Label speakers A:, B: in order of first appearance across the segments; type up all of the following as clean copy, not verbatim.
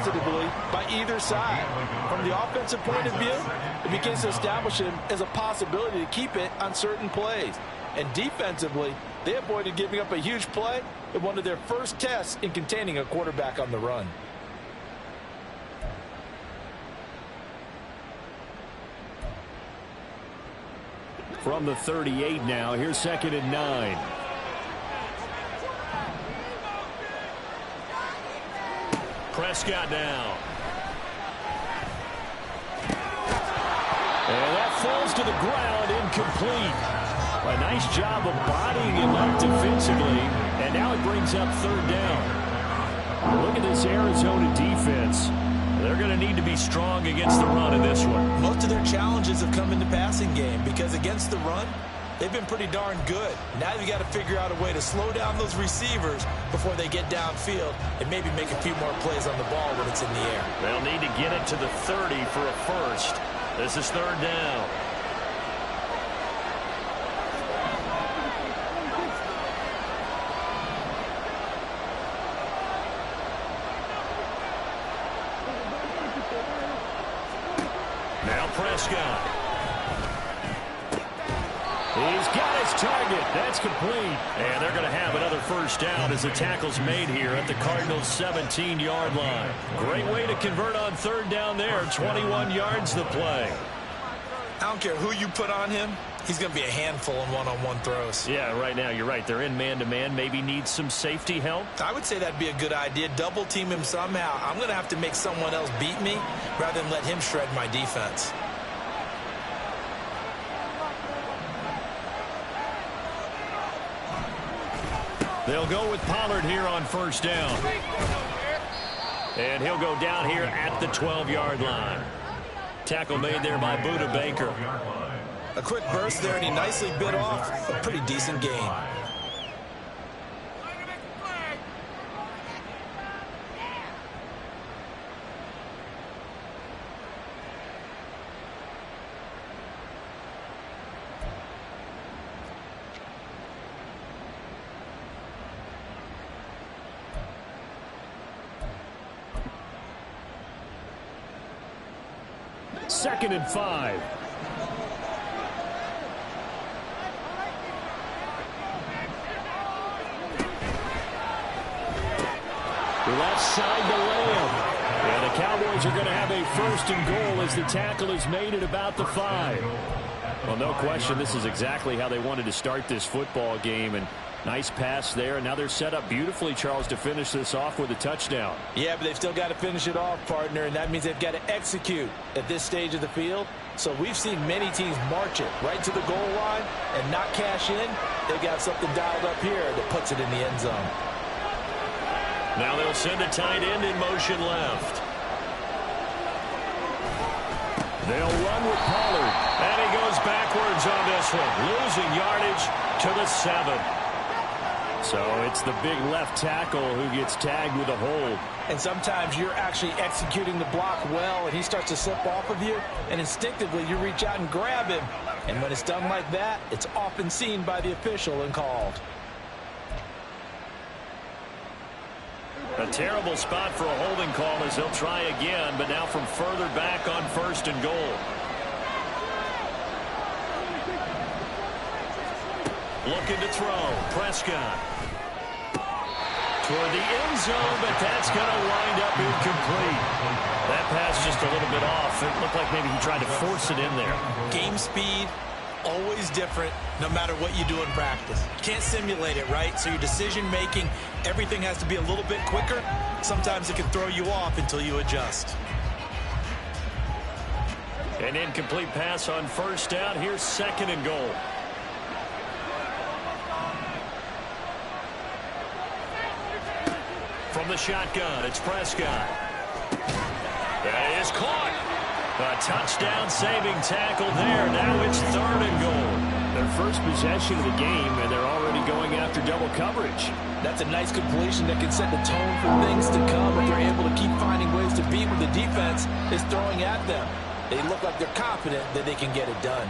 A: positively by either side. From the offensive point of view, it begins to establish him as a possibility to keep it on certain plays. And defensively, they avoided giving up a huge play in one of their first tests in containing a quarterback on the run.
B: From the 38 now, here's 2nd and 9. Prescott now. And that falls to the ground, incomplete. A nice job of bodying him up defensively, and now it brings up 3rd down. Look at this Arizona defense. They're going to need to be strong against the run in this one.
A: Most of their challenges have come in the passing game because against the run, they've been pretty darn good. Now you've got to figure out a way to slow down those receivers before they get downfield and maybe make a few more plays on the ball when it's in the air.
B: They'll need to get it to the 30 for a first. This is 3rd down. Now Prescott. He's got his target. That's complete. And they're going to have another first down as the tackle's made here at the Cardinals' 17-yard line. Great way to convert on 3rd down there. 21 yards the play.
A: I don't care who you put on him. He's going to be a handful in one-on-one throws.
B: Yeah, right now, you're right. They're in man-to-man. Maybe need some safety help.
A: I would say that'd be a good idea. Double team him somehow. I'm going to have to make someone else beat me rather than let him shred my defense.
B: They'll go with Pollard here on 1st down. And he'll go down here at the 12-yard line. Tackle made there by Buda Baker.
A: A quick burst there, and he nicely bit off a pretty decent gain.
B: Second and 5. Left side to Lamb. And the Cowboys are going to have a 1st and goal as the tackle is made at about the 5. Well, no question, this is exactly how they wanted to start this football game. And nice pass there. And now they're set up beautifully, Charles, to finish this off with a touchdown.
A: Yeah, but they've still got to finish it off, partner, and that means they've got to execute at this stage of the field. So we've seen many teams march it right to the goal line and not cash in. They've got something dialed up here that puts it in the end zone.
B: Now they'll send a tight end in motion left. They'll run with Pollard. And he goes backwards on this one, losing yardage to the 7. So it's the big left tackle who gets tagged with a hold.
A: And sometimes you're actually executing the block well, and he starts to slip off of you, and instinctively you reach out and grab him. And when it's done like that, it's often seen by the official and called.
B: A terrible spot for a holding call as they'll try again, but now from further back on 1st and goal. Looking to throw. Prescott. Toward the end zone, but that's going to wind up incomplete. That pass just a little bit off. It looked like maybe he tried to force it in there.
A: Game speed, always different, no matter what you do in practice. You can't simulate it, right? So your decision-making, everything has to be a little bit quicker. Sometimes it can throw you off until you adjust.
B: An incomplete pass on 1st down. Here's 2nd and goal. From the shotgun, it's Prescott. That is caught. A touchdown-saving tackle there. Now it's 3rd and goal. Their first possession of the game, and they're already going after double coverage.
A: That's a nice completion that can set the tone for things to come if they're able to keep finding ways to beat what the defense is throwing at them. They look like they're confident that they can get it done.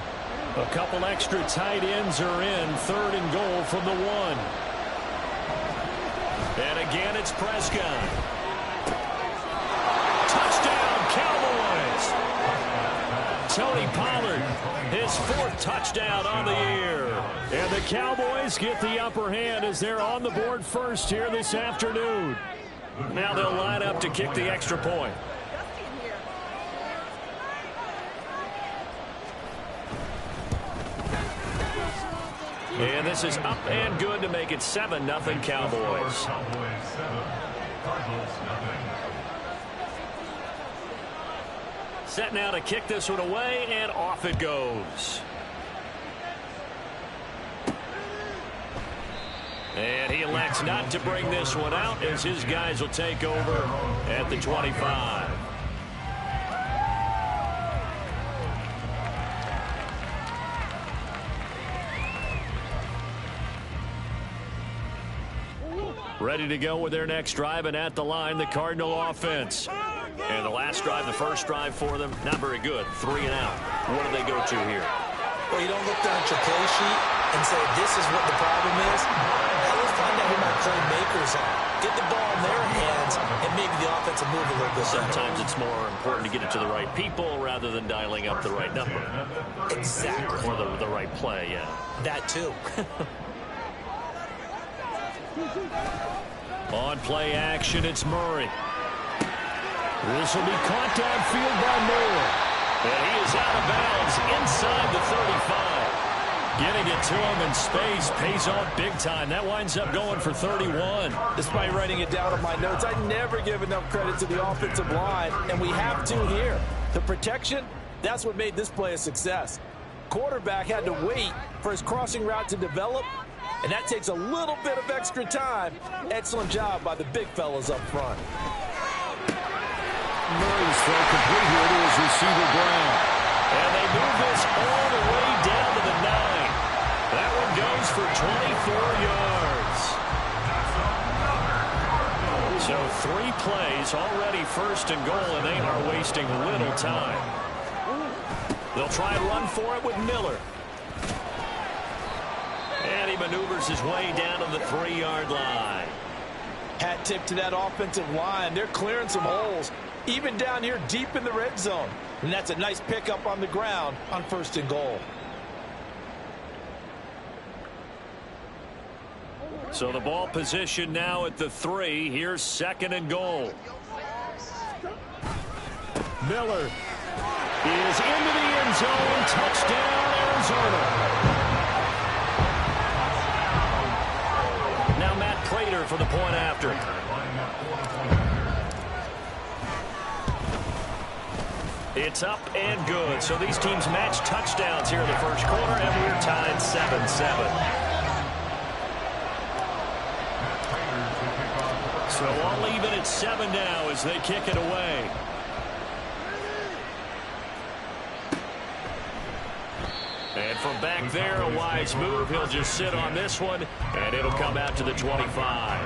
B: A couple extra tight ends are in. 3rd and goal from the 1. And again, it's Prescott. Tony Pollard, his 4th touchdown on the year. And the Cowboys get the upper hand as they're on the board first here this afternoon. Now they'll line up to kick the extra point. And this is up and good to make it 7-0 Cowboys. Set now to kick this one away, and off it goes. And he elects not to bring this one out as his guys will take over at the 25. Ready to go with their next drive, and at the line, the Cardinal offense. And the last drive, the first drive for them, not very good. 3 and out. What do they go to here?
C: Well, you don't look down at your play sheet and say, this is what the problem is. Now let's find out who my playmakers are. Get the ball in their hands, and maybe the offense will move a little bit better.
B: Sometimes it's more important to get it to the right people rather than dialing up the right number.
C: Exactly.
B: Or the right play, yeah.
C: That too.
B: On play action, it's Murray. This will be caught downfield by Moore. And he is out of bounds inside the 35. Getting it to him in space pays off big time. That winds up going for 31.
A: Despite writing it down on my notes, I never give enough credit to the offensive line, and we have to here. The protection, that's what made this play a success. Quarterback had to wait for his crossing route to develop, and that takes a little bit of extra time. Excellent job by the big fellas up front.
B: Murray's throw complete here to his receiver, Brown. And they move this all the way down to the 9. That one goes for 24 yards. So 3 plays, already first and goal, and they are wasting little time. They'll try and run for it with Miller. And he maneuvers his way down to the 3-yard line.
A: Hat tip to that offensive line. They're clearing some holes, even down here deep in the red zone. And that's a nice pickup on the ground on first and goal.
B: So the ball position now at the 3. Here's 2nd and goal. Miller is into the end zone. Touchdown, Arizona. Now Matt Prater for the point after. It's up and good. So these teams match touchdowns here in the first quarter, and we're tied 7-7. So all even at 7 now as they kick it away. And from back there, a wise move. He'll just sit on this one, and it'll come out to the 25.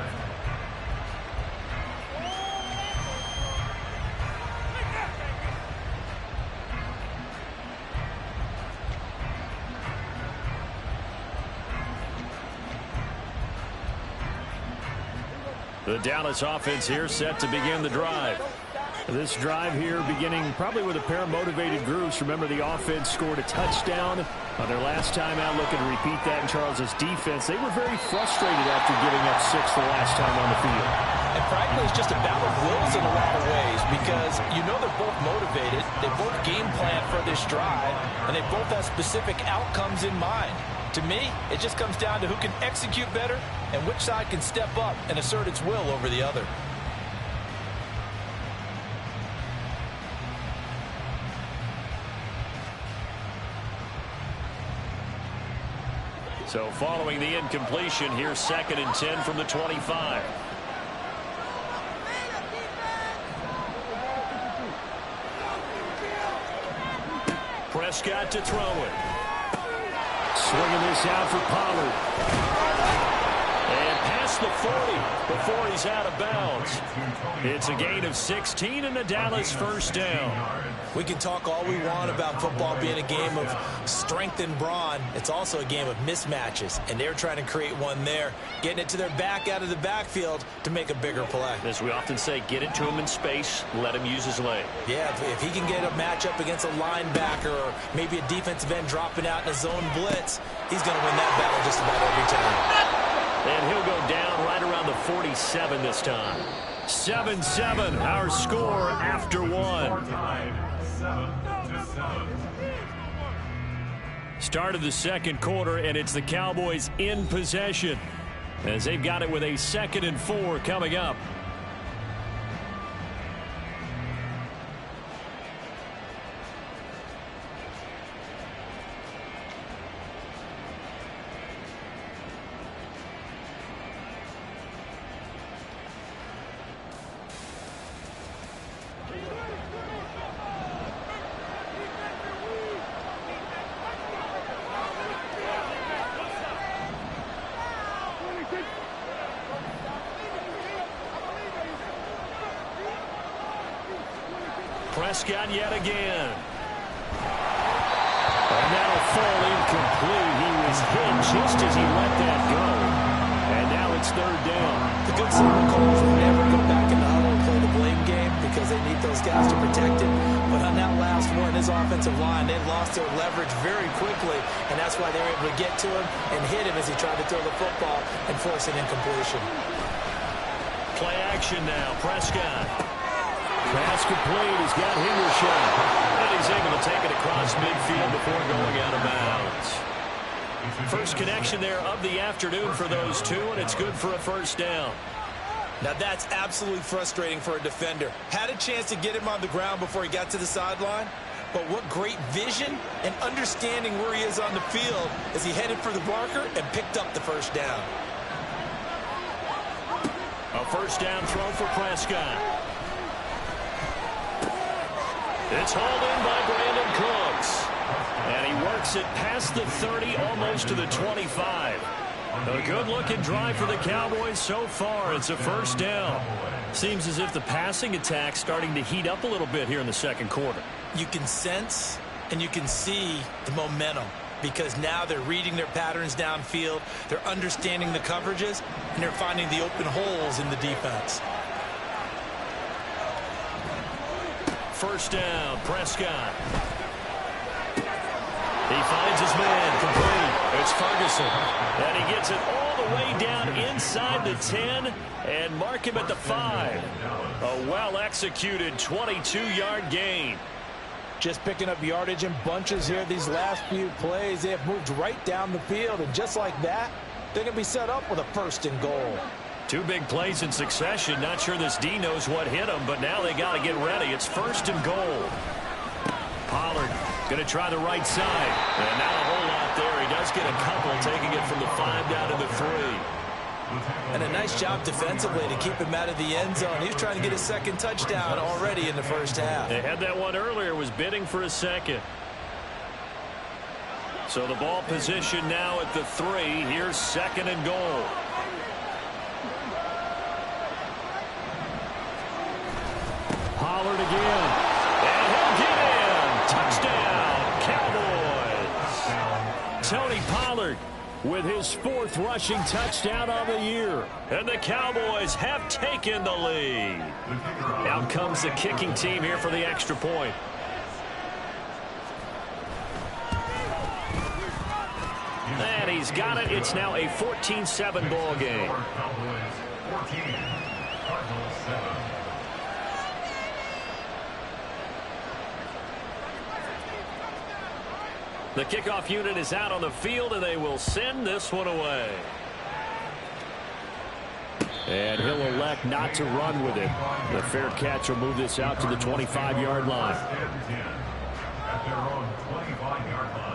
B: The Dallas offense here set to begin the drive. This drive here beginning probably with a pair of motivated groups. Remember, the offense scored a touchdown on their last time out. Looking to repeat that in Charles's defense. They were very frustrated after giving up 6 the last time on the field.
A: And frankly, it's just a battle of wills in a lot of ways, because you know they're both motivated. They both game plan for this drive, and they both have specific outcomes in mind. To me, it just comes down to who can execute better and which side can step up and assert its will over the other.
B: So following the incompletion, here's 2nd and 10 from the 25. Prescott to throw it. Swinging this out for Pollard. And pass across the 40 before he's out of bounds. It's a gain of 16 and a Dallas first down.
C: We can talk all we want about football being a game of strength and brawn. It's also a game of mismatches, and they're trying to create one there, getting it to their back out of the backfield to make a bigger play.
B: As we often say, get it to him in space, let him use his leg.
C: Yeah, if he can get a matchup against a linebacker or maybe a defensive end dropping out in a zone blitz, he's going to win that battle just about every time.
B: And he'll go down right around the 47 this time. 7-7, our score after one. Start of the second quarter, and it's the Cowboys in possession as they've got it with a 2nd and 4 coming up. Prescott yet again. And that'll fall incomplete. He was hit just as he let that go. And now it's 3rd down.
C: The good signal calls will never go back in the huddle and play the blame game because they need those guys to protect him. But on that last one, his offensive line, they lost their leverage very quickly, and that's why they were able to get to him and hit him as he tried to throw the football and force an incompletion.
B: Play action now. Prescott. Pass complete. He's got Henderson. And he's able to take it across midfield before going out of bounds. First connection there of the afternoon for those two, and it's good for a first down.
C: Now that's absolutely frustrating for a defender. Had a chance to get him on the ground before he got to the sideline, but what great vision and understanding where he is on the field as he headed for the marker and picked up the first down.
B: A first down throw for Prescott. It's hauled in by Brandon Cooks. And he works it past the 30, almost to the 25. A good-looking drive for the Cowboys so far. It's a first down. Seems as if the passing attack's starting to heat up a little bit here in the second quarter.
C: You can sense and you can see the momentum because now they're reading their patterns downfield, they're understanding the coverages, and they're finding the open holes in the defense.
B: First down, Prescott. He finds his man, complete. It's Ferguson. And he gets it all the way down inside the 10 and mark him at the 5. A well-executed 22-yard gain.
A: Just picking up yardage in bunches here these last few plays. They have moved right down the field, and just like that, they're going to be set up with a 1st and goal.
B: 2 big plays in succession. Not sure this D knows what hit him, but now they got to get ready. It's 1st and goal. Pollard going to try the right side. And not a whole lot there. He does get a couple, taking it from the 5 down to the 3.
C: And a nice job defensively to keep him out of the end zone. He's trying to get his 2nd touchdown already in the first half.
B: They had that one earlier, was bidding for a 2nd. So the ball position now at the 3. Here's 2nd and goal. Pollard again. And he'll get in. Touchdown, Cowboys. Tony Pollard with his 4th rushing touchdown on the year. And the Cowboys have taken the lead. Out comes the kicking team here for the extra point. And he's got it. It's now a 14-7 ball game. The kickoff unit is out on the field, and they will send this one away. And he'll elect not to run with it. The fair catch will move this out to the 25-yard line. At their own 25-yard line.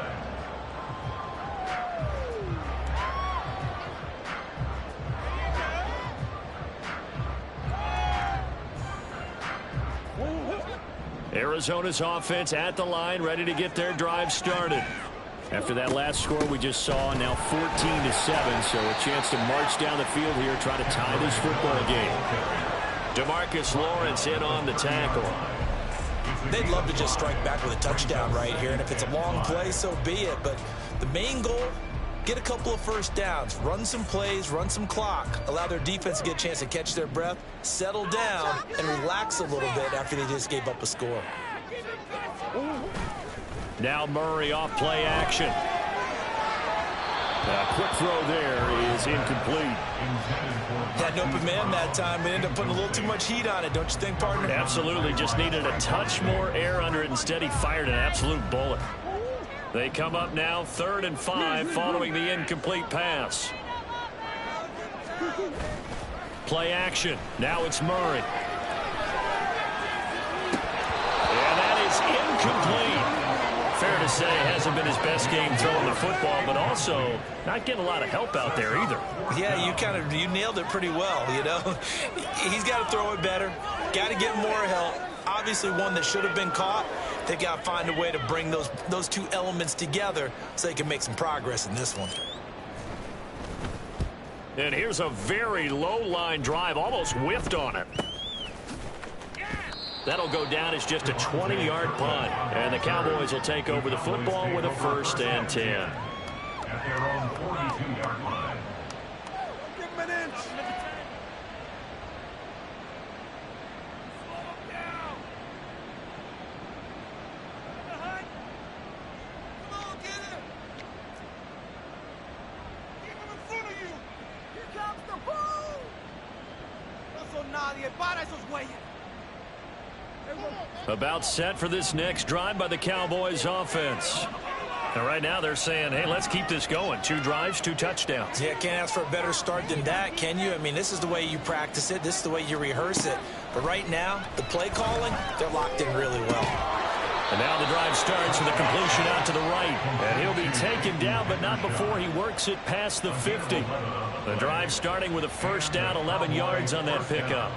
B: Arizona's offense at the line, ready to get their drive started. After that last score we just saw, now 14-7, so a chance to march down the field here, try to tie this football game. DeMarcus Lawrence in on the tackle.
C: They'd love to just strike back with a touchdown right here, and if it's a long play, so be it. But the main goal, get a couple of first downs, run some plays, run some clock, allow their defense to get a chance to catch their breath, settle down, and relax a little bit after they just gave up a score.
B: Now Murray off play action. A quick throw there is incomplete.
C: Had an open man that time, but ended up putting a little too much heat on it, don't you think, partner?
B: Absolutely, just needed a touch more air under it. Instead, he fired an absolute bullet. They come up now 3rd and 5 following the incomplete pass. Play action. Now it's Murray. And that is incomplete. Fair to say it hasn't been his best game throwing the football, but also not getting a lot of help out there either.
C: Yeah, you nailed it pretty well, you know. He's got to throw it better, got to get more help. Obviously one that should have been caught. They got to find a way to bring those two elements together so they can make some progress in this one.
B: And here's a very low line drive, almost whiffed on it. That'll go down as just a 20-yard punt. And the Cowboys will take over the football with a 1st and 10.
D: At their own 42-yard line.
E: Give him an inch.
B: About set for this next drive by the Cowboys offense. And right now they're saying, hey, let's keep this going. 2 drives, 2 touchdowns.
C: Yeah, can't ask for a better start than that, can you? I mean, this is the way you practice it. This is the way you rehearse it. But right now, the play calling, they're locked in really well.
B: And now the drive starts with a completion out to the right. And he'll be taken down, but not before he works it past the 50. The drive starting with a 1st down, 11 yards on that pickup.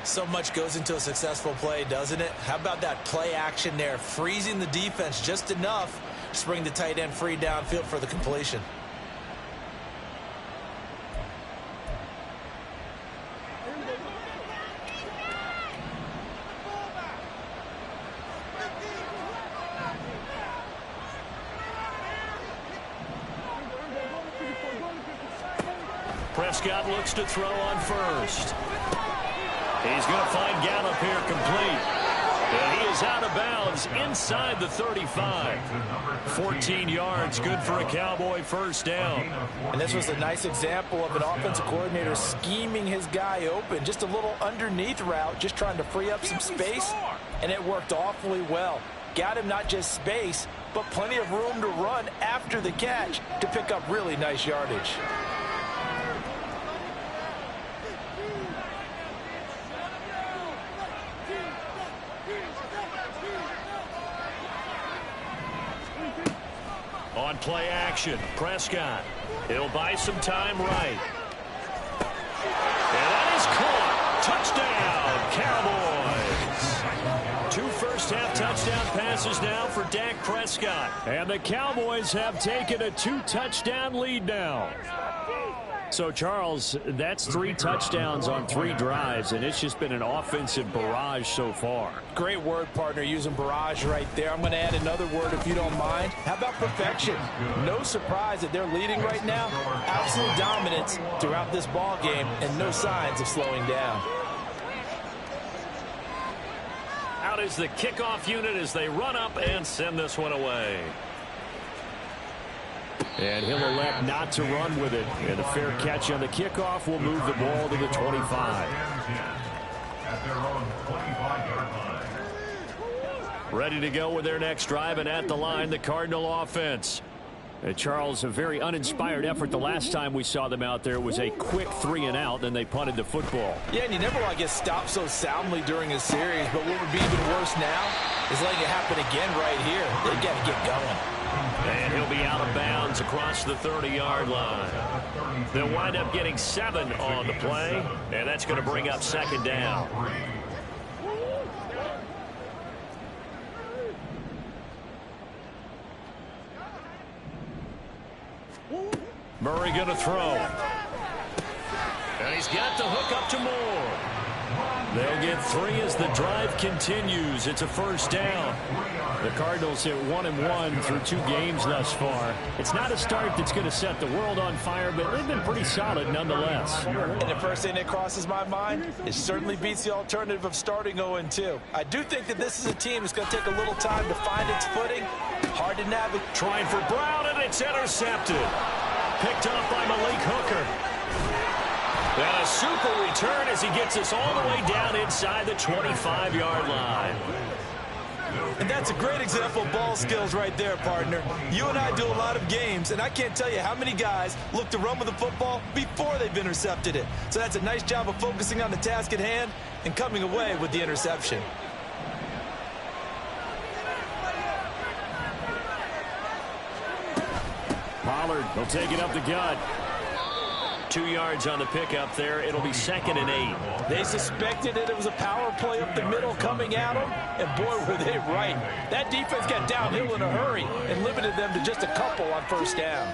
C: So much goes into a successful play, doesn't it? How about that play action there, freezing the defense just enough to bring the tight end free downfield for the completion.
B: Prescott looks to throw on 1st. He's going to find Gallup here complete. And he is out of bounds inside the 35. 14 yards, good for a Cowboy 1st down.
A: And this was a nice example of an offensive coordinator scheming his guy open. Just a little underneath route, just trying to free up some space. And it worked awfully well. Got him not just space, but plenty of room to run after the catch to pick up really nice yardage.
B: On play action, Prescott. He'll buy some time right. And that is caught. Touchdown, Cowboys. 2 first-half touchdown passes now for Dak Prescott. And the Cowboys have taken a 2-touchdown lead now. So, Charles, that's 3 touchdowns on 3 drives, and it's just been an offensive barrage so far.
A: Great word, partner, using barrage right there. I'm going to add another word if you don't mind. How about perfection? No surprise that they're leading right now. Absolute dominance throughout this ball game and no signs of slowing down.
B: Out is the kickoff unit as they run up and send this one away. And he'll elect not to run with it. And a fair catch on the kickoff will move the ball to the 25.
D: At their own 25-yard line.
B: Ready to go with their next drive, and at the line, the Cardinal offense. Charles, a very uninspired effort the last time we saw them out there. It was a quick 3-and-out, then they punted the football.
A: Yeah, and you never want to get stopped so soundly during a series, but what would be even worse now is letting it happen again right here. They've got to get going.
B: And he'll be out of bounds across the 30-yard line. They'll wind up getting 7 on the play, and that's going to bring up 2nd down. Murray going to throw. And he's got the hook up to Moore. They'll get 3 as the drive continues. It's a first down. The Cardinals hit 1-1 through 2 games thus far. It's not a start that's going to set the world on fire, but they've been pretty solid nonetheless.
A: And the first thing that crosses my mind, it certainly beats the alternative of starting 0-2. I do think that this is a team that's going to take a little time to find its footing. Hard to navigate.
B: Trying for Brown, and it's intercepted. Picked off by Malik Hooker. And a super return as he gets us all the way down inside the 25-yard line.
C: And that's a great example of ball skills right there, partner. You and I do a lot of games, and I can't tell you how many guys look to run with the football before they've intercepted it. So that's a nice job of focusing on the task at hand and coming away with the interception.
B: Pollard will take it up the gut. 2 yards on the pickup there. It'll be 2nd and 8.
A: They suspected that it was a power play up the middle coming at them, and boy, were they right. That defense got downhill in a hurry and limited them to just a couple on first down.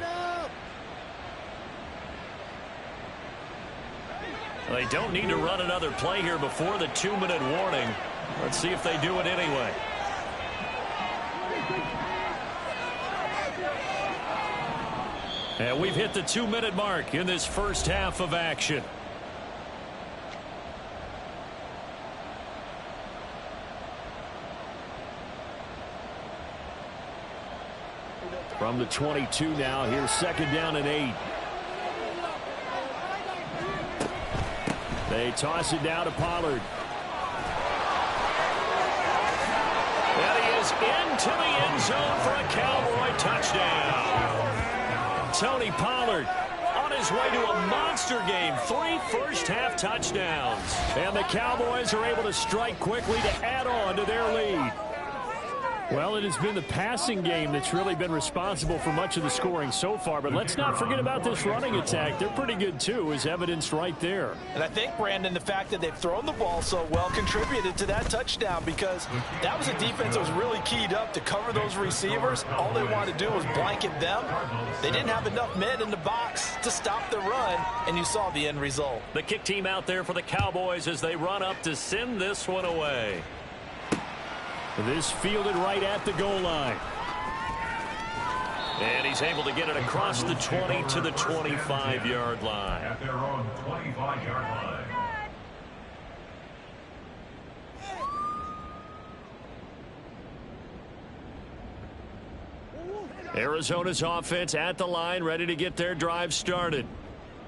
B: They don't need to run another play here before the 2-minute warning. Let's see if they do it anyway. And we've hit the 2-minute mark in this first half of action. From the 22 now, here's 2nd down and 8. They toss it down to Pollard. And he is into the end zone for a Cowboy touchdown. Tony Pollard on his way to a monster game. 3 first-half touchdowns. And the Cowboys are able to strike quickly to add on to their lead. Well, it has been the passing game that's really been responsible for much of the scoring so far. But let's not forget about this running attack. They're pretty good, too, as evidenced right there.
A: And I think, Brandon, the fact that they've thrown the ball so well contributed to that touchdown, because that was a defense that was really keyed up to cover those receivers. All they wanted to do was blanket them. They didn't have enough men in the box to stop the run, and you saw the end result.
B: The kick team out there for the Cowboys as they run up to send this one away. This fielded right at the goal line. And he's able to get it across the 20 to the 25-yard line.
D: At their own 25-yard line.
B: Arizona's offense at the line, ready to get their drive started.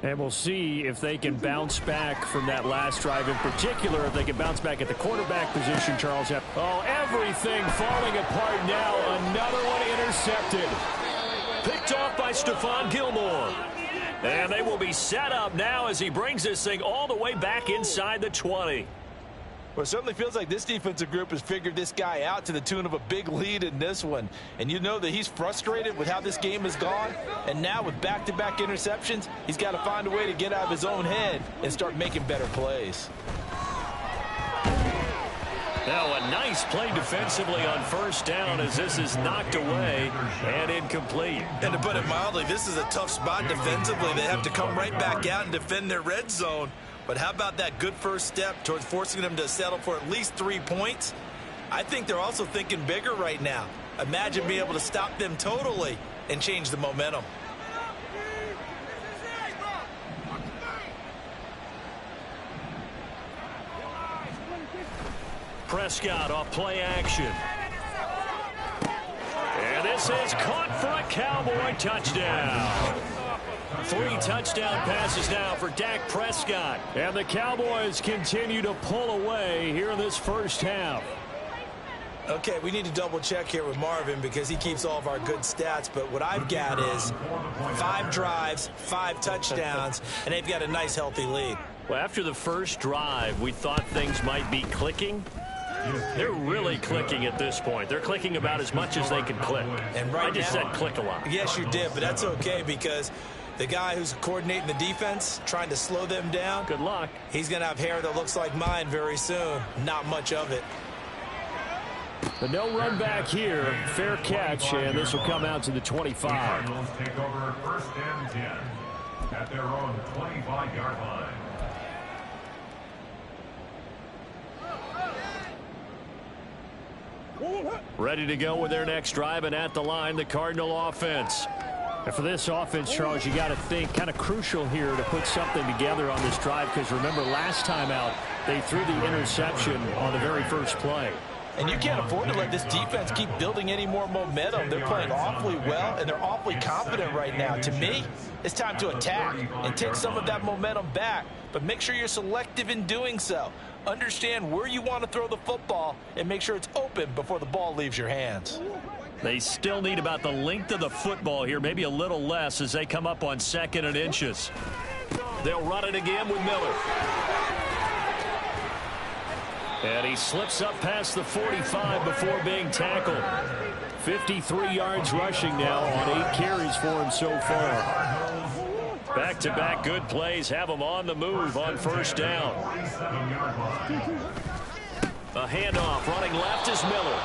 B: And we'll see if they can bounce back from that last drive, in particular, if they can bounce back at the quarterback position, Charles. Oh, everything falling apart now. Another one intercepted. Picked off by Stephon Gilmore. And they will be set up now as he brings this thing all the way back inside the 20.
A: Well, it certainly feels like this defensive group has figured this guy out to the tune of a big lead in this one. And you know that he's frustrated with how this game has gone. And now with back-to-back interceptions, he's got to find a way to get out of his own head and start making better plays.
B: Now a nice play defensively on first down as this is knocked away and incomplete.
C: And to put it mildly, this is a tough spot defensively. They have to come right back out and defend their red zone. But how about that good first step towards forcing them to settle for at least 3 points? I think they're also thinking bigger right now. Imagine being able to stop them totally and change the momentum.
B: Prescott off play action. And this is caught for a Cowboy touchdown. 3 touchdown passes now for Dak Prescott. And the Cowboys continue to pull away here in this first half.
C: Okay, we need to double check here with Marvin because he keeps all of our good stats. But what I've got is 5 drives, 5 touchdowns, and they've got a nice, healthy lead.
B: Well, after the first drive, we thought things might be clicking. They're really clicking at this point. They're clicking about as much as they can click.
C: And right
B: I just said click a lot.
C: Yes, you did, but that's okay because the guy who's coordinating the defense, trying to slow them down.
B: Good luck.
C: He's going to have hair that looks like mine very soon. Not much of it.
B: But no run back here. Fair catch, and this will come out to the 25.
D: Cardinals take over 1st and 10. at their own 25-yard line.
B: Ready to go with their next drive, and at the line, the Cardinal offense. And for this offense, Charles, you got to think kind of crucial here to put something together on this drive, because remember last time out, they threw the interception on the very first play.
A: And you can't afford to let this defense keep building any more momentum. They're playing awfully well, and they're awfully confident right now. To me, it's time to attack and take some of that momentum back, but make sure you're selective in doing so. Understand where you want to throw the football and make sure it's open before the ball leaves your hands.
B: They still need about the length of the football here, maybe a little less as they come up on 2nd and inches. They'll run it again with Miller. And he slips up past the 45 before being tackled. 53 yards rushing now on 8 carries for him so far. Back-to-back good plays have him on the move on first down. A handoff running left is Miller.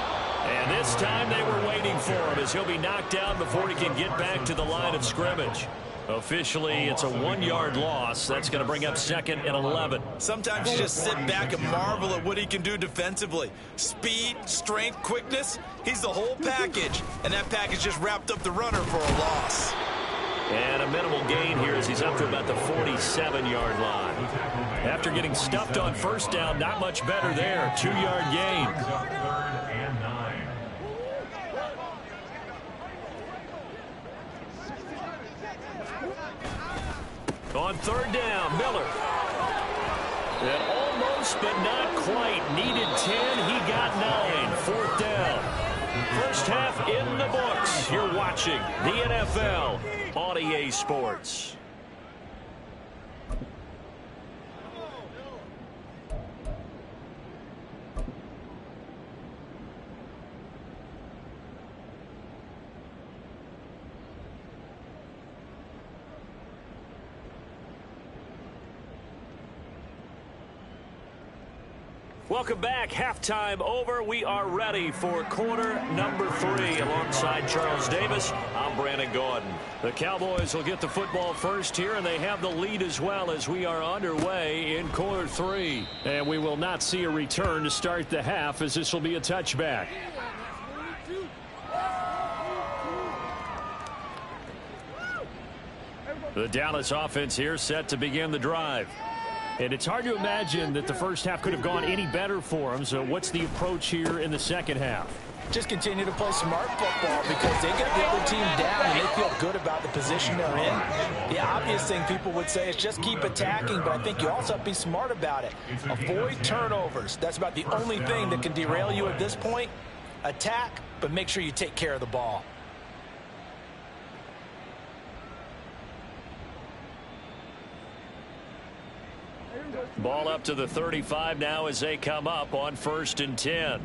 B: And this time they were waiting for him as he'll be knocked down before he can get back to the line of scrimmage. Officially, it's a 1-yard loss. That's going to bring up 2nd and 11.
A: Sometimes you just sit back and marvel at what he can do defensively. Speed, strength, quickness, he's the whole package. And that package just wrapped up the runner for a loss.
B: And a minimal gain here as he's up to about the 47-yard line. After getting stuffed on first down, not much better there. 2-yard gain.
D: 3rd and 9.
B: On 3rd down, Miller. And almost, but not quite. Needed 10, he got 9. 4th down. First half in the books. You're watching the NFL on EA Sports. Welcome back. Halftime over. We are ready for quarter number 3. Alongside Charles Davis, I'm Brandon Gordon. The Cowboys will get the football first here, and they have the lead as well as we are underway in quarter 3. And we will not see a return to start the half, as this will be a touchback. The Dallas offense here set to begin the drive. And it's hard to imagine that the first half could have gone any better for them. So what's the approach here in the second half?
A: Just continue to play smart football because they get the other team down and they feel good about the position they're in. The obvious thing people would say is just keep attacking, but I think you also have to be smart about it. Avoid turnovers. That's about the only thing that can derail you at this point. Attack, but make sure you take care of the ball.
B: Ball up to the 35 now as they come up on 1st and 10.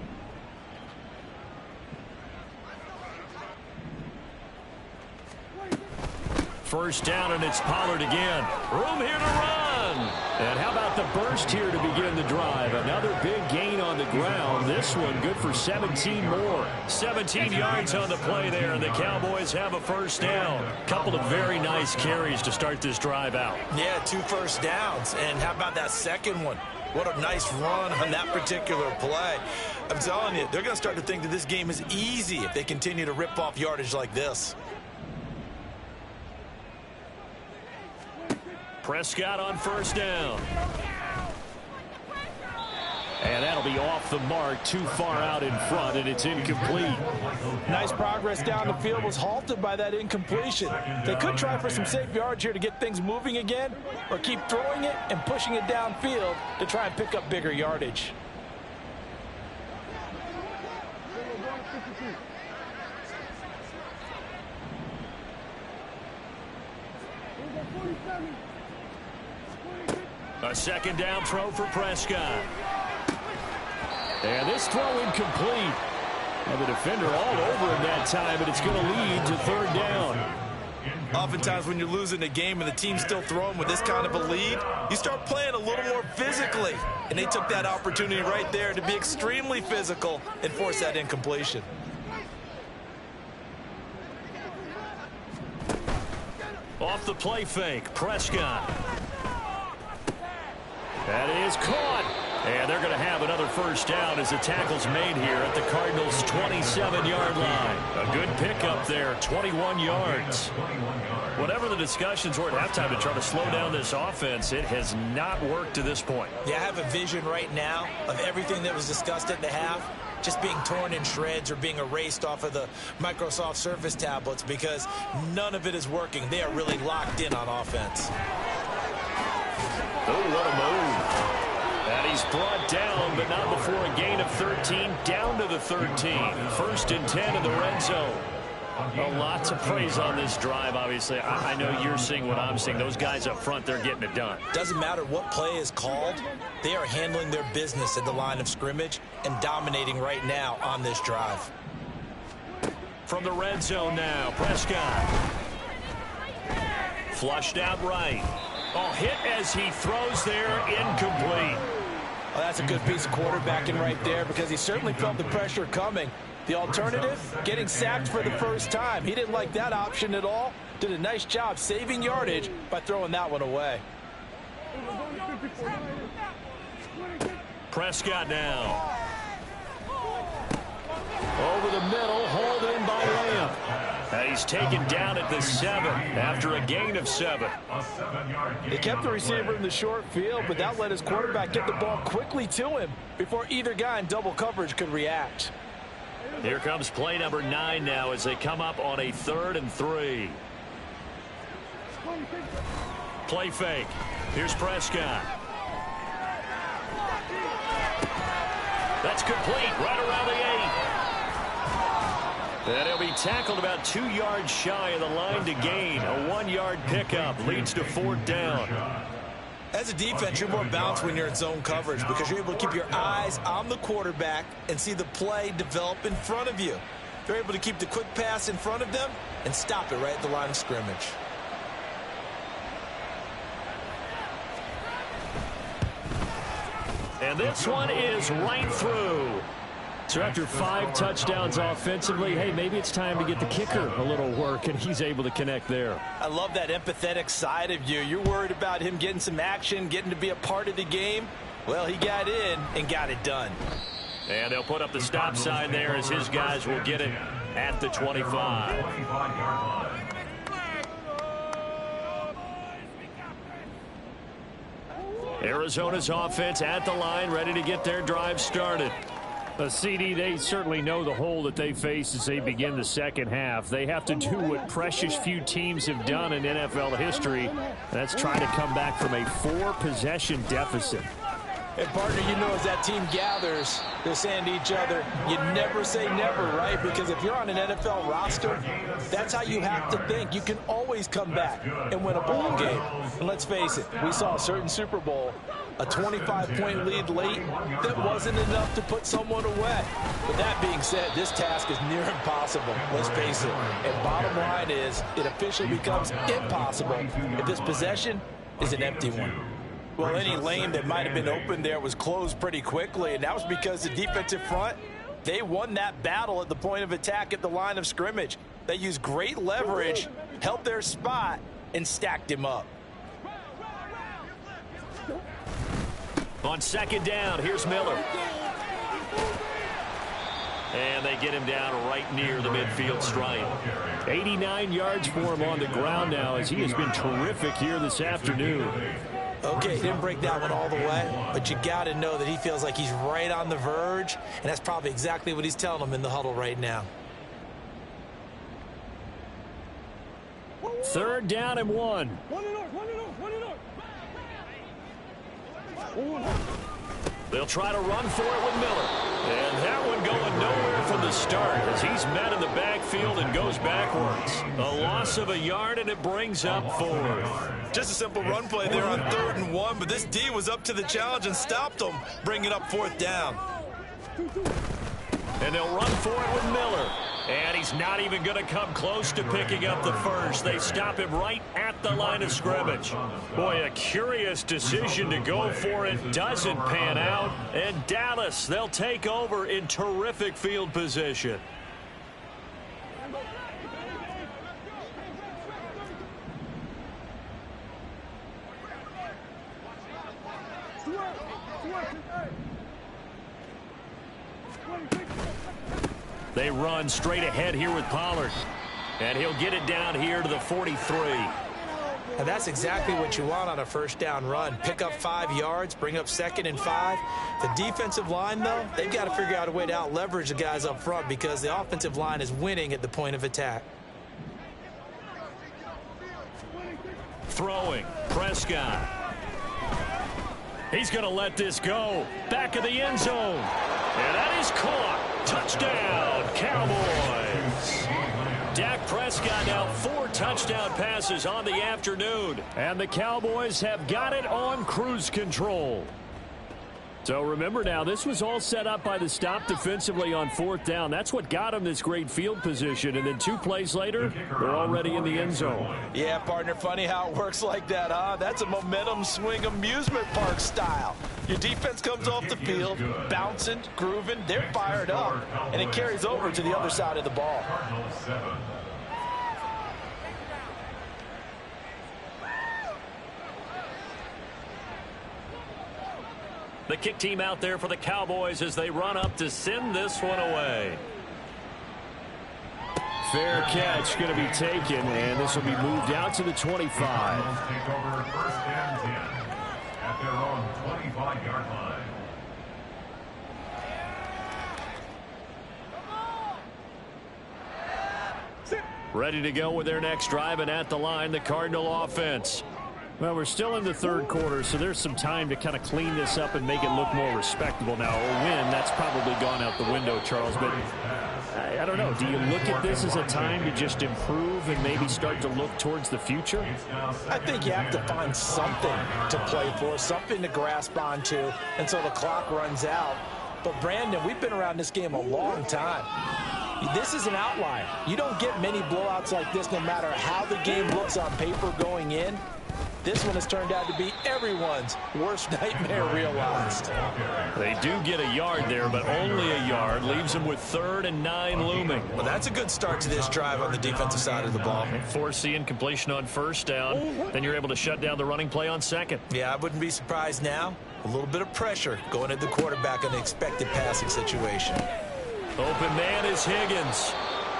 B: First down, and it's Pollard again. Room here to run. And how about the burst here to begin the drive? Another big gain on the ground. This one good for 17 more. 17 yards on the play there, and the Cowboys have a first down. Couple of very nice carries to start this drive out.
A: Yeah, 2 first downs. And how about that second one? What a nice run on that particular play. I'm telling you, they're going to start to think that this game is easy if they continue to rip off yardage like this.
B: Prescott on first down. And that'll be off the mark, too far out in front, and it's incomplete.
A: Nice progress down the field was halted by that incompletion. They could try for some safe yards here to get things moving again, or keep throwing it and pushing it downfield to try and pick up bigger yardage.
B: A second down throw for Prescott. And this throw incomplete. And the defender all over him that time, but it's going to lead to 3rd down.
A: Oftentimes when you're losing a game and the team's still throwing with this kind of a lead, you start playing a little more physically. And they took that opportunity right there to be extremely physical and force that incompletion.
B: Off the play fake, Prescott. That is caught. And they're going to have another first down as the tackle's made here at the Cardinals' 27-yard line. A good pickup there, 21 yards. Whatever the discussions were at halftime to try to slow down this offense, it has not worked to this point.
C: Yeah, I have a vision right now of everything that was discussed at the half just being torn in shreds or being erased off of the Microsoft Surface tablets because none of it is working. They are really locked in on offense.
B: Oh, what a move. And he's brought down, but not before a gain of 13, down to the 13. 1st and 10 in the red zone. A lot to praise on this drive, obviously. I know you're seeing what I'm seeing. Those guys up front, they're getting it done.
C: Doesn't matter what play is called. They are handling their business at the line of scrimmage and dominating right now on this drive.
B: From the red zone now, Prescott. Flushed out right. Oh, hit as he throws there, incomplete.
A: Well, that's a good piece of quarterbacking right there because he certainly felt the pressure coming. The alternative, getting sacked for the first time. He didn't like that option at all. Did a nice job saving yardage by throwing that one away.
B: Prescott now. Over the middle, hauled in by Lamb. And he's taken down at the 7 after a gain of 7.
A: They kept the receiver in the short field, but that let his quarterback get the ball quickly to him before either guy in double coverage could react.
B: Here comes play number 9 now as they come up on a 3rd and 3. Play fake. Here's Prescott. That's complete right around the 8. And he'll be tackled about 2 yards shy of the line to gain. A 1-yard pickup leads to 4th down.
C: As a defense, you're more balanced when you're in zone coverage because you're able to keep your eyes on the quarterback and see the play develop in front of you. They're able to keep the quick pass in front of them and stop it right at the line of scrimmage.
B: And this one is right through. So after 5 touchdowns offensively, hey, maybe it's time to get the kicker a little work, and he's able to connect there.
A: I love that empathetic side of you. You're worried about him getting some action, getting to be a part of the game. Well, he got in and got it done.
B: And they'll put up the stop sign there as his guys will get it at the 25. Arizona's offense at the line, ready to get their drive started. CD, they certainly know the hole that they face as they begin the second half. They have to do what precious few teams have done in NFL history, and that's try to come back from a 4-possession deficit.
A: And, partner, you know as that team gathers, they're saying to each other, you never say never, right? Because if you're on an NFL roster, that's how you have to think. You can always come back and win a ball game. And let's face it, we saw a certain Super Bowl, a 25-point lead late that wasn't enough to put someone away. But that being said, this task is near impossible, let's face it. And bottom line is, it officially becomes impossible if this possession is an empty one. Well, any lane that might have been open there was closed pretty quickly, and that was because the defensive front, they won that battle at the point of attack at the line of scrimmage. They used great leverage, held their spot, and stacked him up.
B: On 2nd down, here's Miller. And they get him down right near the midfield stripe. 89 yards for him on the ground now as he has been terrific here this afternoon.
C: Okay, he didn't break that one all the way, but you got to know that he feels like he's right on the verge, and that's probably exactly what he's telling them in the huddle right now.
B: 3rd down and 1. They'll try to run for it with Miller. And that one going nowhere from the start as he's met in the backfield and goes backwards. A loss of a yard, and it brings up 4th.
C: Just a simple run play there on 3rd and 1, but this D was up to the challenge and stopped him, bringing up 4th down.
B: And they'll run for it with Miller. And he's not even going to come close to picking up the first. They stop him right at the line of scrimmage. Boy, a curious decision to go for it. Doesn't pan out. And Dallas, they'll take over in terrific field position. They run straight ahead here with Pollard. And he'll get it down here to the 43.
C: And that's exactly what you want on a first down run. Pick up 5 yards, bring up 2nd and 5. The defensive line, though, they've got to figure out a way to out-leverage the guys up front because the offensive line is winning at the point of attack.
B: Throwing, Prescott. He's going to let this go. Back of the end zone. And that is caught. Touchdown, Cowboys. Dak Prescott now 4 touchdown passes on the afternoon. And the Cowboys have got it on cruise control. So remember now, this was all set up by the stop defensively on 4th down. That's what got them this great field position. And then 2 plays later, they're already in the end zone.
A: Yeah, partner, funny how it works like that, huh? That's a momentum swing amusement park style. Your defense comes off the field, bouncing, grooving, they're fired up, and it carries over to the other side of the ball.
B: The kick team out there for the Cowboys as they run up to send this one away. Fair catch going to be taken, and this will be moved out to the 25.
D: Take over 1st and 10 at their own 25-yard line.
B: Ready to go with their next drive, and at the line, the Cardinal offense. Well, we're still in the 3rd quarter, so there's some time to kind of clean this up and make it look more respectable. Now, a win, that's probably gone out the window, Charles, but I don't know. Do you look at this as a time to just improve and maybe start to look towards the future?
A: I think you have to find something to play for, something to grasp onto until the clock runs out. But, Brandon, we've been around this game a long time. This is an outlier. You don't get many blowouts like this no matter how the game looks on paper going in. This one has turned out to be everyone's worst nightmare realized.
B: They do get a yard there, but only a yard. Leaves them with 3rd and 9 looming.
C: Well, that's a good start to this drive on the defensive side of the ball.
B: Force the incompletion on 1st down. Then you're able to shut down the running play on 2nd.
C: Yeah, I wouldn't be surprised now. A little bit of pressure going at the quarterback in an expected passing situation.
B: Open man is Higgins.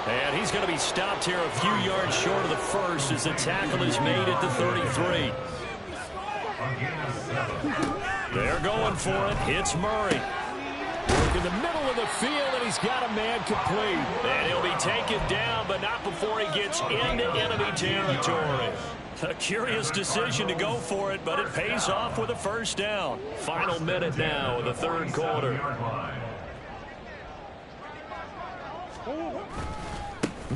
B: And he's going to be stopped here a few yards short of the 1st as the tackle is made at the 33. They're going for it. It's Murray. Work in the middle of the field, and he's got a man complete. And he'll be taken down, but not before he gets into enemy territory. A curious decision to go for it, but it pays off with a 1st down. Final minute now of the 3rd quarter.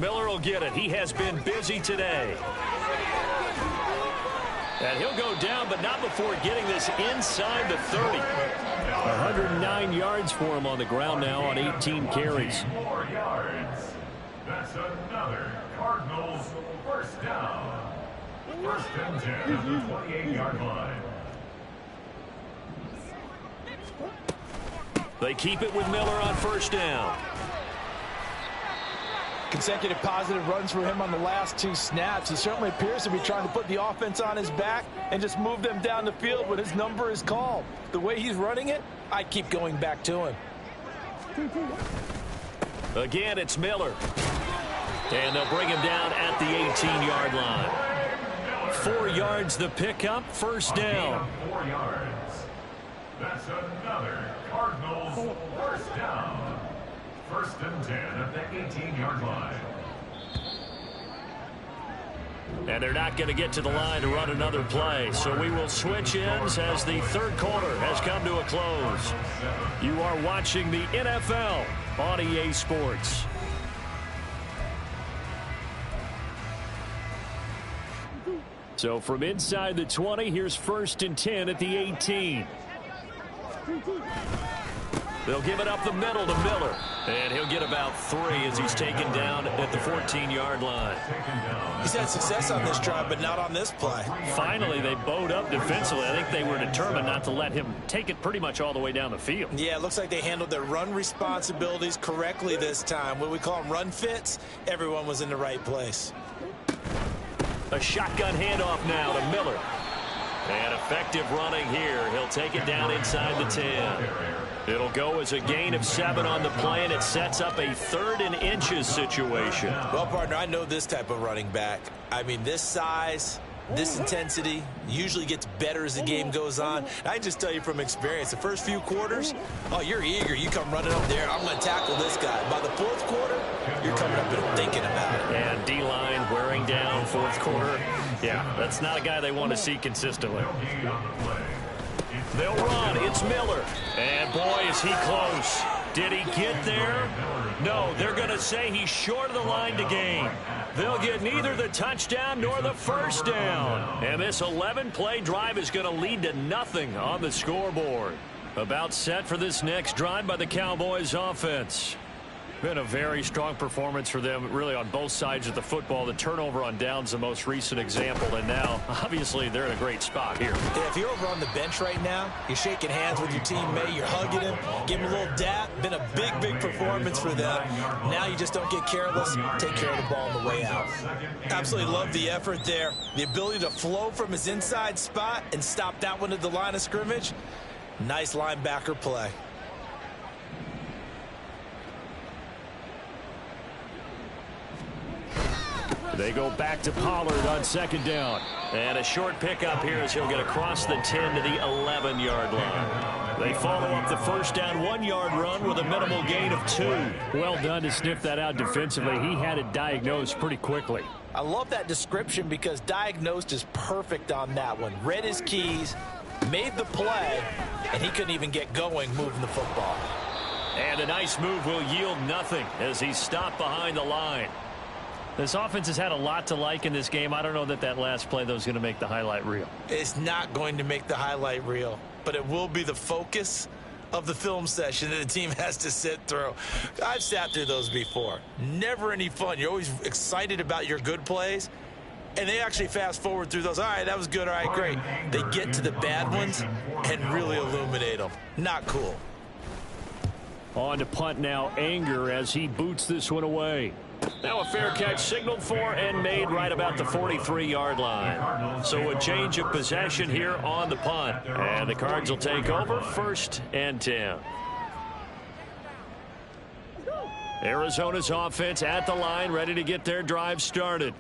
B: Miller will get it. He has been busy today. And he'll go down, but not before getting this inside the 30. 109 yards for him on the ground now on 18 carries.
D: More yards. That's another Cardinals 1st down. 1st and 10 at the 28-yard line.
B: They keep it with Miller on 1st down.
A: Consecutive positive runs for him on the last 2 snaps. He certainly appears to be trying to put the offense on his back and just move them down the field when his number is called. The way he's running it, I keep going back to him.
B: Again, it's Miller. And they'll bring him down at the 18-yard line. 4 yards the pickup, 1st down.
D: 4 yards. That's another Cardinals 1st down. 1st and 10 at the 18-yard line.
B: And they're not going to get to the line to run another play. So we will switch ends as the 3rd quarter has come to a close. You are watching the NFL on EA Sports. So from inside the 20, here's 1st and 10 at the 18. They'll give it up the middle to Miller. And he'll get about 3 as he's taken down at the 14-yard line.
C: He's had success on this drive, but not on this play.
B: Finally, they bowed up defensively. I think they were determined not to let him take it pretty much all the way down the field.
C: Yeah, it looks like they handled their run responsibilities correctly this time. What we call them run fits, everyone was in the right place.
B: A shotgun handoff now to Miller. And effective running here. He'll take it down inside the 10. It'll go as a gain of 7 on the play, and it sets up a 3rd and inches situation.
C: Well, partner, I know this type of running back. I mean, this size, this intensity usually gets better as the game goes on. And I just tell you from experience, the first few quarters, oh, you're eager. You come running up there. I'm going to tackle this guy. By the 4th quarter, you're coming up and thinking about it.
B: And D-line wearing down 4th quarter. Yeah, that's not a guy they want to see consistently. They'll run. It's Miller. And, boy, is he close. Did he get there? No, they're going to say he's short of the line to gain. They'll get neither the touchdown nor the first down. And this 11-play drive is going to lead to nothing on the scoreboard. About set for this next drive by the Cowboys offense. Been a very strong performance for them, really, on both sides of the football. The turnover on downs, the most recent example, and now, obviously, they're in a great spot here.
C: Yeah, if you're over on the bench right now, you're shaking hands with your teammate, you're hugging him, give him a little dap. Been a big, big performance for them. Now you just don't get careless. Take care of the ball on the way out. Absolutely love the effort there. The ability to flow from his inside spot and stop that one at the line of scrimmage. Nice linebacker play.
B: They go back to Pollard on 2nd down. And a short pickup here as he'll get across the 10 to the 11-yard line. They follow up the first down 1-yard run with a minimal gain of 2.
F: Well done to sniff that out defensively. He had it diagnosed pretty quickly.
A: I love that description because diagnosed is perfect on that one. Read his keys, made the play, and he couldn't even get going moving the football.
B: And a nice move will yield nothing as he's stopped behind the line.
F: This offense has had a lot to like in this game. I don't know that last play, though, is going to make the highlight reel.
C: It's not going to make the highlight reel, but it will be the focus of the film session that the team has to sit through. I've sat through those before. Never any fun. You're always excited about your good plays, and they actually fast forward through those. All right, that was good. All right, great. They get to the bad ones and really illuminate them. Not cool.
F: On to punt now, Anger as he boots this one away.
B: Now a fair catch signaled for and made right about the 43-yard line. So a change of possession here on the punt. And the Cards will take over 1st and 10. Arizona's offense at the line, ready to get their drive started.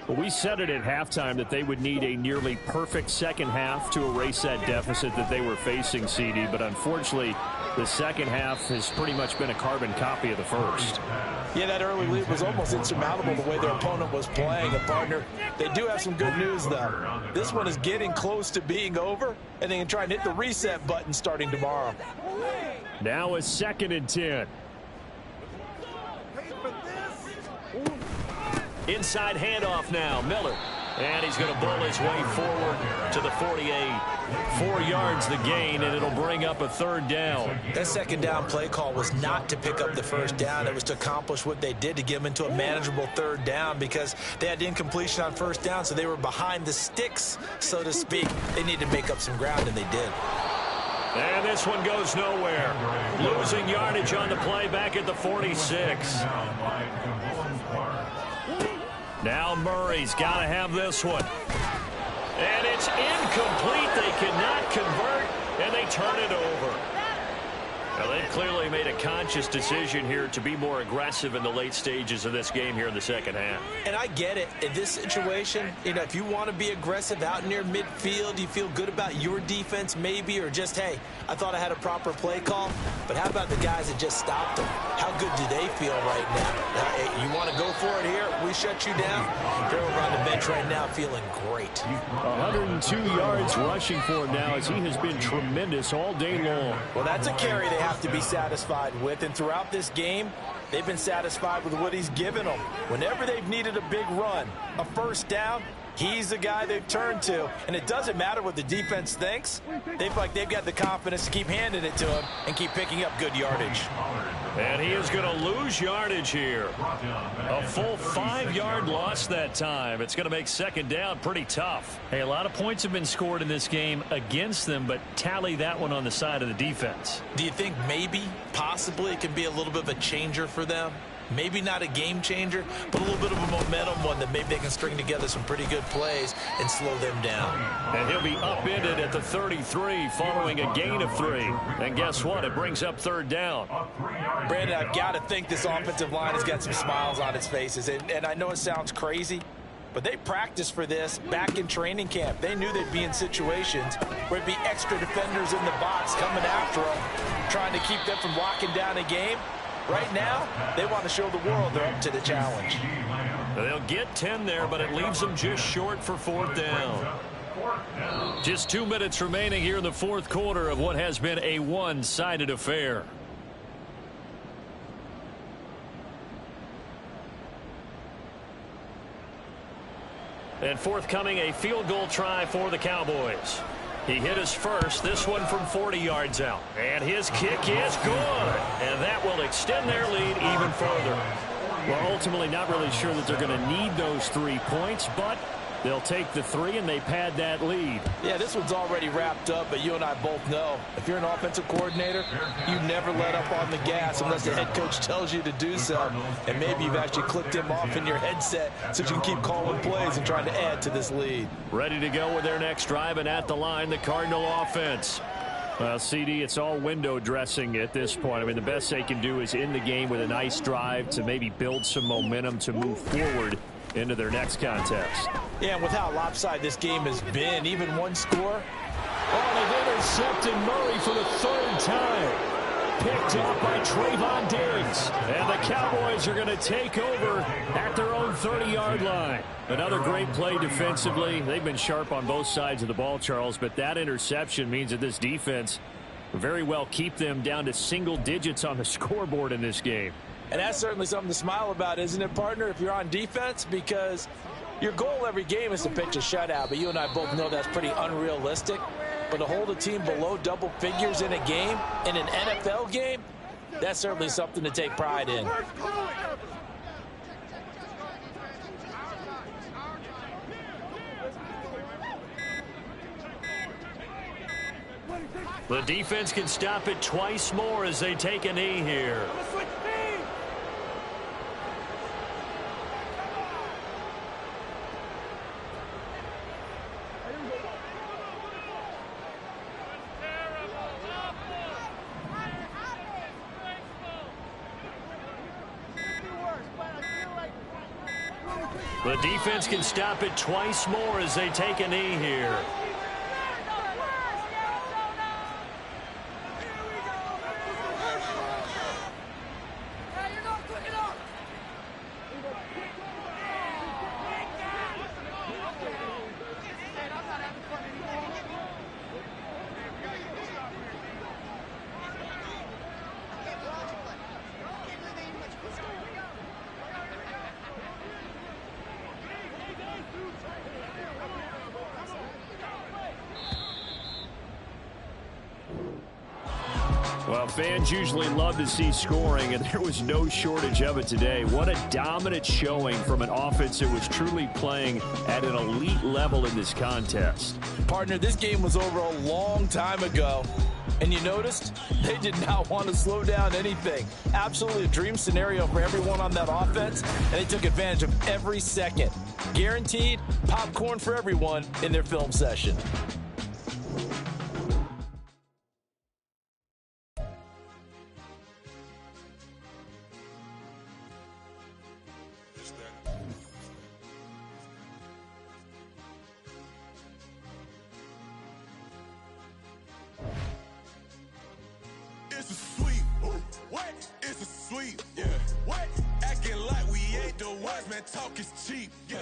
F: Well, we said it at halftime that they would need a nearly perfect second half to erase that deficit that they were facing, CD. But unfortunately, the second half has pretty much been a carbon copy of the first.
A: Yeah, that early lead was almost insurmountable the way their opponent was playing. A partner, they do have some good news, though. This one is getting close to being over, and they can try and hit the reset button starting tomorrow.
F: Now a 2nd and 10.
B: Inside handoff now, Miller. And he's going to bull his way forward to the 48. 4 yards the gain, and it'll bring up a 3rd down.
C: That 2nd down play call was not to pick up the first down. It was to accomplish what they did, to get them into a manageable 3rd down, because they had incompletion on 1st down, so they were behind the sticks, so to speak. They needed to make up some ground, and they did.
B: And this one goes nowhere. Losing yardage on the play back at the 46. Now Murray's got to have this one. And it's incomplete. They cannot convert, and they turn it over. Now, they've clearly made a conscious decision here to be more aggressive in the late stages of this game here in the second half.
C: And I get it. In this situation, you know, if you want to be aggressive out near midfield, you feel good about your defense maybe, or just, hey, I thought I had a proper play call. But how about the guys that just stopped them? How good do they feel right now? You want to go for it here? We shut you down? They're over on the bench right now feeling great.
F: 102 yards rushing for him now as he has been tremendous all day long.
A: Well, that's a carry they have to be satisfied with, and throughout this game, they've been satisfied with what he's given them. Whenever they've needed a big run, a first down, he's the guy they've turned to, and it doesn't matter what the defense thinks. They feel like they've got the confidence to keep handing it to him and keep picking up good yardage.
B: And he is going to lose yardage here. A full 5-yard loss that time. It's going to make second down pretty tough.
F: Hey, a lot of points have been scored in this game against them, but tally that one on the side of the defense.
C: Do you think maybe, possibly, it can be a little bit of a changer for them? Maybe not a game changer, but a little bit of a momentum one that maybe they can string together some pretty good plays and slow them down.
B: And he'll be upended at the 33 following a gain of 3. And guess what? It brings up 3rd down.
C: Brandon, I've got to think this offensive line has got some smiles on its faces. And I know it sounds crazy, but they practiced for this back in training camp. They knew they'd be in situations where it'd be extra defenders in the box coming after them, trying to keep them from locking down a game. Right now, they want to show the world they're up to the challenge.
B: They'll get 10 there, but it leaves them just short for 4th down. Just 2 minutes remaining here in the 4th quarter of what has been a one-sided affair. And forthcoming, a field goal try for the Cowboys. He hit his first, this one from 40 yards out. And his kick is good. And that will extend their lead even further. Well, ultimately not really sure that they're going to need those 3 points, but they'll take the 3 and they pad that lead.
C: Yeah, this one's already wrapped up, but you and I both know if you're an offensive coordinator, you never let up on the gas unless the head coach tells you to do so. And maybe you've actually clicked him off in your headset so you can keep calling plays and trying to add to this lead.
B: Ready to go with their next drive, and at the line, the Cardinal offense. Well, CD, it's all window dressing at this point. I mean, the best they can do is end the game with a nice drive to maybe build some momentum to move forward into their next contest.
C: Yeah, and with how lopsided this game has been, even one score.
B: Oh, they've intercepted Murray for the 3rd time. Picked off by Trayvon Diggs. And the Cowboys are going to take over at their own 30-yard line. Another great play defensively. They've been sharp on both sides of the ball, Charles, but that interception means that this defense very well keep them down to single digits on the scoreboard in this game.
C: And that's certainly something to smile about, isn't it, partner, if you're on defense? Because your goal every game is to pitch a shutout, but you and I both know that's pretty unrealistic. But to hold a team below double figures in a game, in an NFL game, that's certainly something to take pride in.
B: The defense can stop it twice more as they take a knee here. The defense can stop it twice more as they take a knee here. Well, fans usually love to see scoring, and there was no shortage of it today. What a dominant showing from an offense that was truly playing at an elite level in this contest.
C: Partner, this game was over a long time ago, and you noticed they did not want to slow down anything. Absolutely a dream scenario for everyone on that offense, and they took advantage of every second. Guaranteed popcorn for everyone in their film session.
E: It's a sweep. What? It's a sweep. Yeah. What? Acting like we ain't the ones, man. Talk is cheap. Yeah.